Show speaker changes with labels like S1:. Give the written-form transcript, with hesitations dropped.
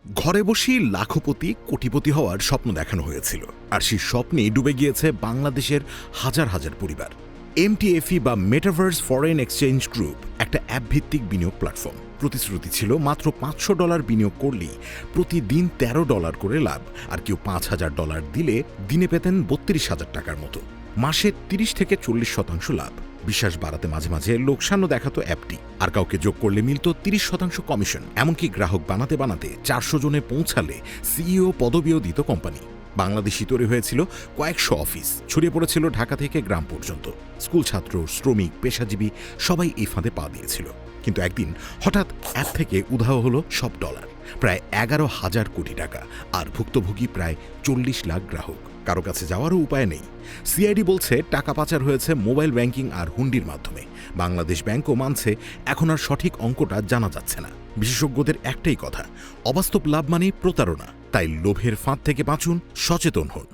S1: ঘরে বসেই লাখপতি কোটিপতি হওয়ার স্বপ্ন দেখানো হয়েছিল, আর সেই স্বপ্নে ডুবে গিয়েছে বাংলাদেশের হাজার হাজার পরিবার। এমটিএফই বা মেটাভার্স ফরেন এক্সচেঞ্জ গ্রুপ একটা অ্যাপভিত্তিক বিনিয়োগ প্ল্যাটফর্ম। প্রতিশ্রুতি ছিল মাত্র $500 বিনিয়োগ করলেই প্রতিদিন $13 করে লাভ, আর কেউ $5,000 দিলে দিনে পেতেন $32,000 মতো, মাসে 30 থেকে 40% লাভ। বিশ্বাস বাড়াতে মাঝে মাঝে লোকসানও দেখাতো অ্যাপটি, আর কাউকে যোগ করলে মিলত 30% কমিশন। এমনকি গ্রাহক বানাতে বানাতে 400 জনে পৌঁছালে সিইও পদবিও দিত কোম্পানি। বাংলাদেশি তৈরি হয়েছিল কয়েকশো অফিস, ছড়িয়ে পড়েছিল ঢাকা থেকে গ্রাম পর্যন্ত। স্কুল ছাত্র, শ্রমিক, পেশাজীবী সবাই এই ফাঁদে পা দিয়েছিল। কিন্তু একদিন হঠাৎ অ্যাপ থেকে উধাও হলো সব ডলার, প্রায় 11,000 কোটি টাকা, আর ভুক্তভোগী প্রায় 40 লাখ গ্রাহক। কারো কাছে যাওয়ারও উপায় নেই। সিআইডি বলছে টাকা পাচার হয়েছে মোবাইল ব্যাংকিং আর হুন্ডির মাধ্যমে। বাংলাদেশ ব্যাংকও মানছে এখন আর সঠিক অঙ্কটা জানা যাচ্ছে না। বিশেষজ্ঞদের একটাই কথা, অবাস্তব লাভ মানেই প্রতারণা। তাই লোভের ফাঁদ থেকে বাঁচুন, সচেতন হন।